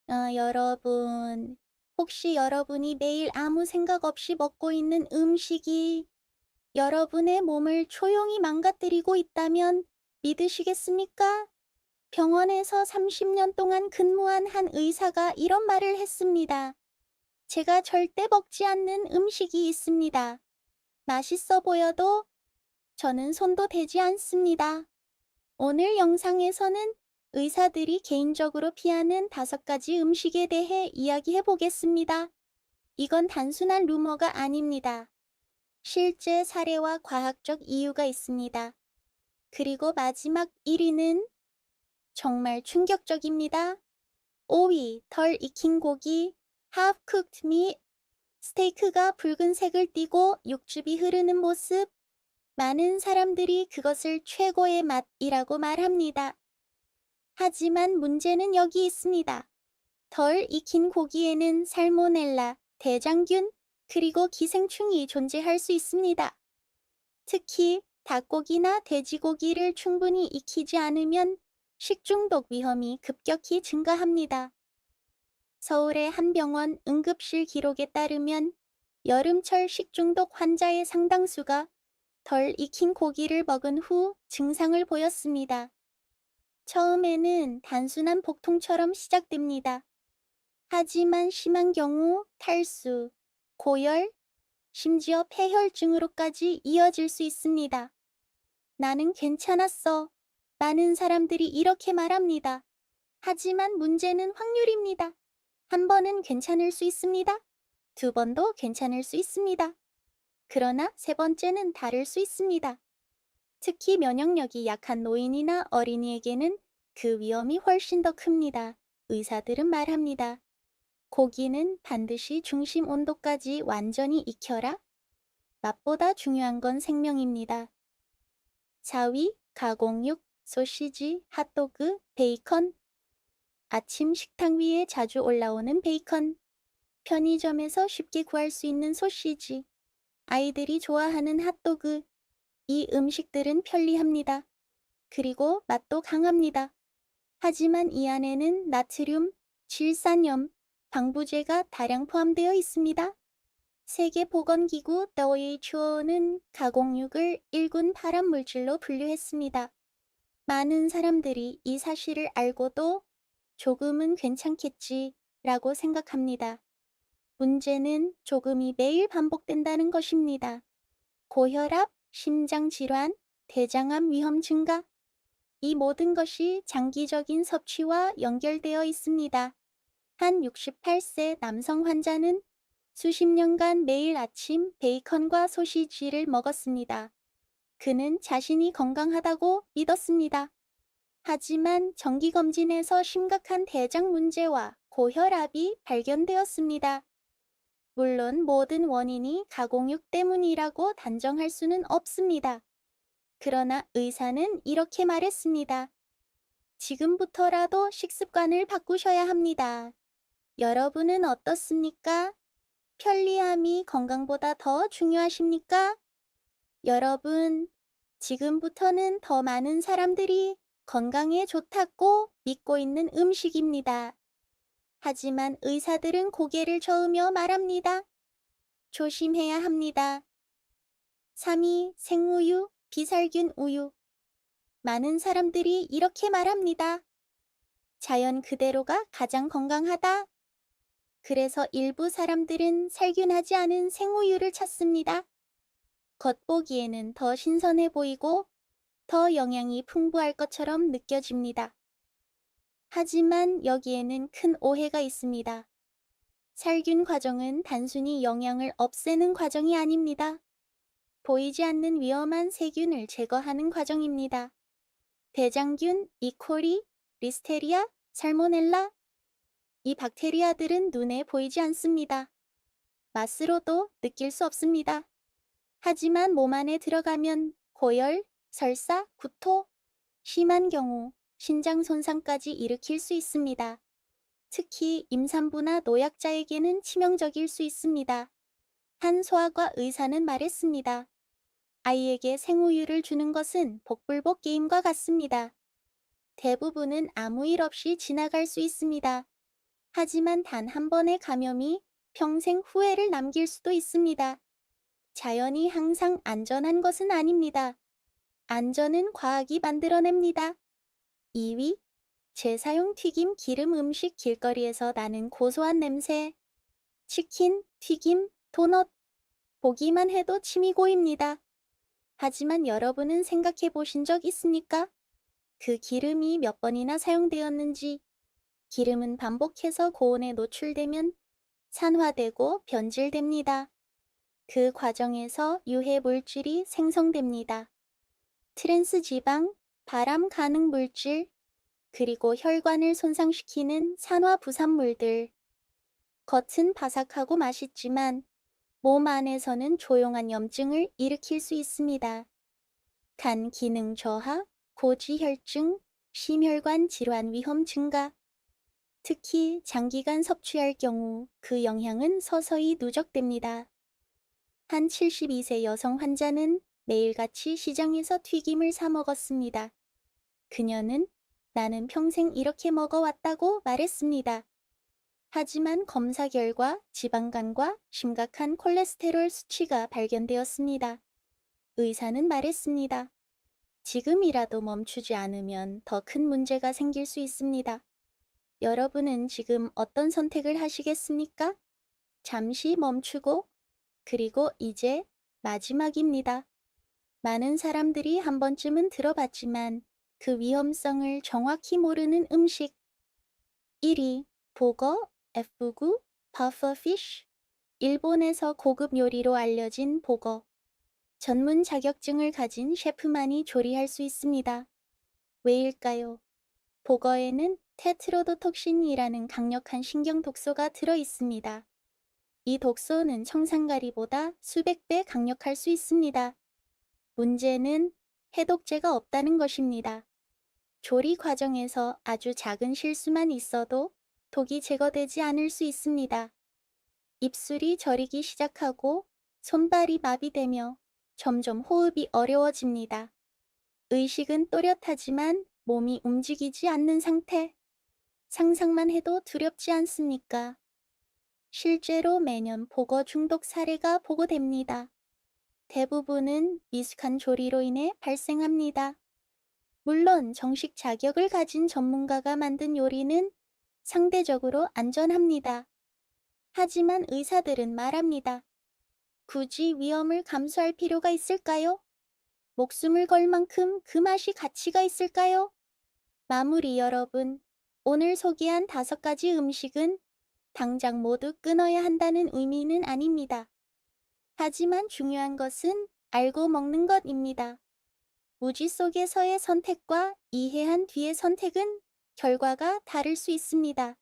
여러분, 혹시 여러분이 매일 아무 생각 없이 먹고 있는 음식이 여러분의 몸을 조용히 망가뜨리고 있다면 믿으시겠습니까? 병원에서 30년 동안 근무한 한 의사가 이런 말을 했습니다. 제가 절대 먹지 않는 음식이 있습니다. 맛있어 보여도 저는 손도 대지 않습니다. 오늘 영상에서는 의사들이 개인적으로 피하는 5가지 음식에 대해 이야기해 보겠습니다. 이건 단순한 루머가 아닙니다. 실제 사례와 과학적 이유가 있습니다. 그리고 마지막 1위는 정말 충격적입니다. 5위, 덜 익힌 고기, half cooked meat, 스테이크가 붉은색을 띠고 육즙이 흐르는 모습. 많은 사람들이 그것을 최고의 맛이라고 말합니다. 하지만 문제는 여기 있습니다. 덜 익힌 고기에는 살모넬라, 대장균, 그리고 기생충이 존재할 수 있습니다. 특히 닭고기나 돼지고기를 충분히 익히지 않으면 식중독 위험이 급격히 증가합니다. 서울의 한 병원 응급실 기록에 따르면 여름철 식중독 환자의 상당수가 덜 익힌 고기를 먹은 후 증상을 보였습니다. 처음에는 단순한 복통처럼 시작됩니다. 하지만 심한 경우 탈수, 고열, 심지어 폐혈증으로까지 이어질 수 있습니다. 나는 괜찮았어. 많은 사람들이 이렇게 말합니다. 하지만 문제는 확률입니다. 한 번은 괜찮을 수 있습니다. 두 번도 괜찮을 수 있습니다. 그러나 세 번째는 다를 수 있습니다. 특히 면역력이 약한 노인이나 어린이에게는 그 위험이 훨씬 더 큽니다. 의사들은 말합니다. 고기는 반드시 중심 온도까지 완전히 익혀라. 맛보다 중요한 건 생명입니다. 4위, 가공육, 소시지, 핫도그, 베이컨. 아침 식탁 위에 자주 올라오는 베이컨. 편의점에서 쉽게 구할 수 있는 소시지. 아이들이 좋아하는 핫도그. 이 음식들은 편리합니다. 그리고 맛도 강합니다. 하지만 이 안에는 나트륨, 질산염, 방부제가 다량 포함되어 있습니다. 세계보건기구 WHO는 가공육을 1군 발암물질로 분류했습니다. 많은 사람들이 이 사실을 알고도 조금은 괜찮겠지 라고 생각합니다. 문제는 조금이 매일 반복된다는 것입니다. 고혈압, 심장질환, 대장암 위험 증가. 이 모든 것이 장기적인 섭취와 연결되어 있습니다. 한 68세 남성 환자는 수십 년간 매일 아침 베이컨과 소시지를 먹었습니다. 그는 자신이 건강하다고 믿었습니다. 하지만 정기검진에서 심각한 대장 문제와 고혈압이 발견되었습니다. 물론 모든 원인이 가공육 때문이라고 단정할 수는 없습니다. 그러나 의사는 이렇게 말했습니다. 지금부터라도 식습관을 바꾸셔야 합니다. 여러분은 어떻습니까? 편리함이 건강보다 더 중요하십니까? 여러분, 지금부터는 더 많은 사람들이 건강에 좋다고 믿고 있는 음식입니다. 하지만 의사들은 고개를 저으며 말합니다. 조심해야 합니다. 3위, 생우유, 비살균 우유. 많은 사람들이 이렇게 말합니다. 자연 그대로가 가장 건강하다. 그래서 일부 사람들은 살균하지 않은 생우유를 찾습니다. 겉보기에는 더 신선해 보이고 더 영양이 풍부할 것처럼 느껴집니다. 하지만 여기에는 큰 오해가 있습니다. 살균 과정은 단순히 영양을 없애는 과정이 아닙니다. 보이지 않는 위험한 세균을 제거하는 과정입니다. 대장균, 이코리, 리스테리아, 살모넬라. 이 박테리아들은 눈에 보이지 않습니다. 맛으로도 느낄 수 없습니다. 하지만 몸 안에 들어가면 고열, 설사, 구토, 심한 경우 신장 손상까지 일으킬 수 있습니다. 특히 임산부나 노약자에게는 치명적일 수 있습니다. 한 소아과 의사는 말했습니다. 아이에게 생우유를 주는 것은 복불복 게임과 같습니다. 대부분은 아무 일 없이 지나갈 수 있습니다. 하지만 단 한 번의 감염이 평생 후회를 남길 수도 있습니다. 자연이 항상 안전한 것은 아닙니다. 안전은 과학이 만들어냅니다. 2위, 재사용 튀김 기름 음식 길거리에서 나는 고소한 냄새. 치킨, 튀김, 도넛. 보기만 해도 침이 고입니다. 하지만 여러분은 생각해 보신 적 있습니까? 그 기름이 몇 번이나 사용되었는지. 기름은 반복해서 고온에 노출되면 산화되고 변질됩니다. 그 과정에서 유해 물질이 생성됩니다. 트랜스 지방, 발암 가능 물질, 그리고 혈관을 손상시키는 산화 부산물들. 겉은 바삭하고 맛있지만 몸 안에서는 조용한 염증을 일으킬 수 있습니다. 간 기능 저하, 고지혈증, 심혈관 질환 위험 증가. 특히 장기간 섭취할 경우 그 영향은 서서히 누적됩니다. 한 72세 여성 환자는 매일같이 시장에서 튀김을 사 먹었습니다. 그녀는 나는 평생 이렇게 먹어왔다고 말했습니다. 하지만 검사 결과 지방간과 심각한 콜레스테롤 수치가 발견되었습니다. 의사는 말했습니다. 지금이라도 멈추지 않으면 더 큰 문제가 생길 수 있습니다. 여러분은 지금 어떤 선택을 하시겠습니까? 잠시 멈추고, 그리고 이제 마지막입니다. 많은 사람들이 한 번쯤은 들어봤지만 그 위험성을 정확히 모르는 음식. 1위, 보거, F9, 퍼퍼피쉬. 일본에서 고급 요리로 알려진 보거. 전문 자격증을 가진 셰프만이 조리할 수 있습니다. 왜일까요? 보거에는 테트로도톡신이라는 강력한 신경 독소가 들어 있습니다. 이 독소는 청산가리보다 수백 배 강력할 수 있습니다. 문제는 해독제가 없다는 것입니다. 조리 과정에서 아주 작은 실수만 있어도 독이 제거되지 않을 수 있습니다. 입술이 저리기 시작하고 손발이 마비되며 점점 호흡이 어려워집니다. 의식은 또렷하지만 몸이 움직이지 않는 상태. 상상만 해도 두렵지 않습니까? 실제로 매년 보거 중독 사례가 보고됩니다. 대부분은 미숙한 조리로 인해 발생합니다. 물론 정식 자격을 가진 전문가가 만든 요리는 상대적으로 안전합니다. 하지만 의사들은 말합니다. 굳이 위험을 감수할 필요가 있을까요? 목숨을 걸 만큼 그 맛이 가치가 있을까요? 마무리 여러분, 오늘 소개한 5가지 음식은 당장 모두 끊어야 한다는 의미는 아닙니다. 하지만 중요한 것은 알고 먹는 것입니다. 무지 속에서의 선택과 이해한 뒤의 선택은 결과가 다를 수 있습니다.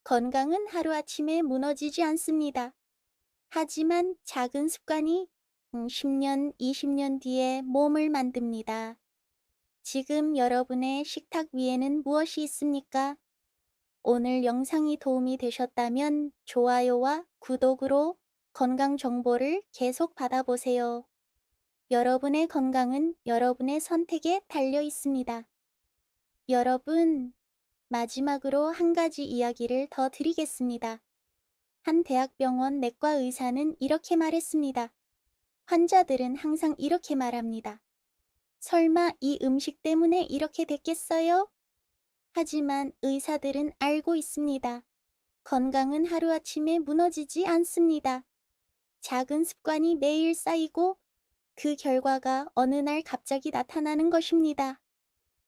건강은 하루아침에 무너지지 않습니다. 하지만 작은 습관이 10년, 20년 뒤에 몸을 만듭니다. 지금 여러분의 식탁 위에는 무엇이 있습니까? 오늘 영상이 도움이 되셨다면 좋아요와 구독으로 건강 정보를 계속 받아보세요. 여러분의 건강은 여러분의 선택에 달려 있습니다. 여러분, 마지막으로 한 가지 이야기를 더 드리겠습니다. 한 대학병원 내과 의사는 이렇게 말했습니다. 환자들은 항상 이렇게 말합니다. 설마 이 음식 때문에 이렇게 됐겠어요? 하지만 의사들은 알고 있습니다. 건강은 하루아침에 무너지지 않습니다. 작은 습관이 매일 쌓이고 그 결과가 어느 날 갑자기 나타나는 것입니다.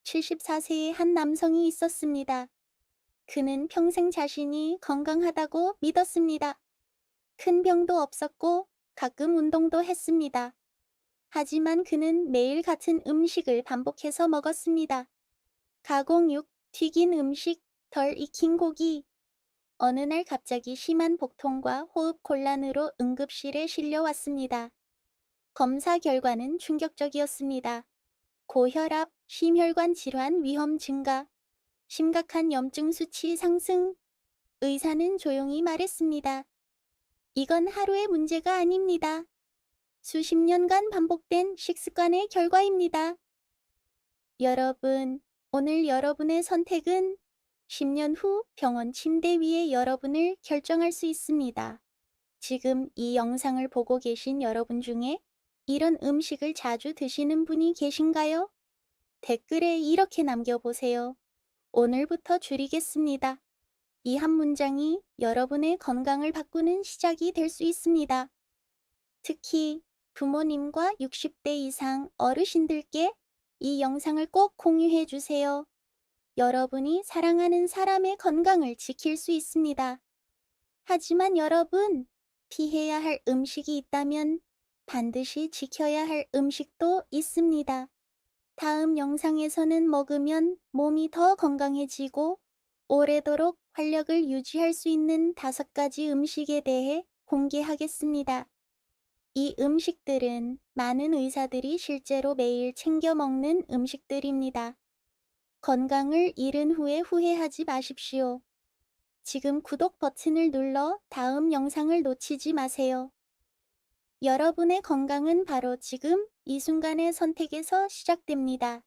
74세의 한 남성이 있었습니다. 그는 평생 자신이 건강하다고 믿었습니다. 큰 병도 없었고 가끔 운동도 했습니다. 하지만 그는 매일 같은 음식을 반복해서 먹었습니다. 가공육, 튀긴 음식, 덜 익힌 고기. 어느 날 갑자기 심한 복통과 호흡 곤란으로 응급실에 실려왔습니다. 검사 결과는 충격적이었습니다. 고혈압, 심혈관 질환 위험 증가, 심각한 염증 수치 상승. 의사는 조용히 말했습니다. 이건 하루의 문제가 아닙니다. 수십 년간 반복된 식습관의 결과입니다. 여러분, 오늘 여러분의 선택은 10년 후 병원 침대 위에 여러분을 결정할 수 있습니다. 지금 이 영상을 보고 계신 여러분 중에 이런 음식을 자주 드시는 분이 계신가요? 댓글에 이렇게 남겨보세요. 오늘부터 줄이겠습니다. 이 한 문장이 여러분의 건강을 바꾸는 시작이 될 수 있습니다. 특히 부모님과 60대 이상 어르신들께 이 영상을 꼭 공유해 주세요. 여러분이 사랑하는 사람의 건강을 지킬 수 있습니다. 하지만 여러분, 피해야 할 음식이 있다면 반드시 지켜야 할 음식도 있습니다. 다음 영상에서는 먹으면 몸이 더 건강해지고 오래도록 활력을 유지할 수 있는 5가지 음식에 대해 공개하겠습니다. 이 음식들은 많은 의사들이 실제로 매일 챙겨 먹는 음식들입니다. 건강을 잃은 후에 후회하지 마십시오. 지금 구독 버튼을 눌러 다음 영상을 놓치지 마세요. 여러분의 건강은 바로 지금 이 순간의 선택에서 시작됩니다.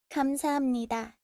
감사합니다.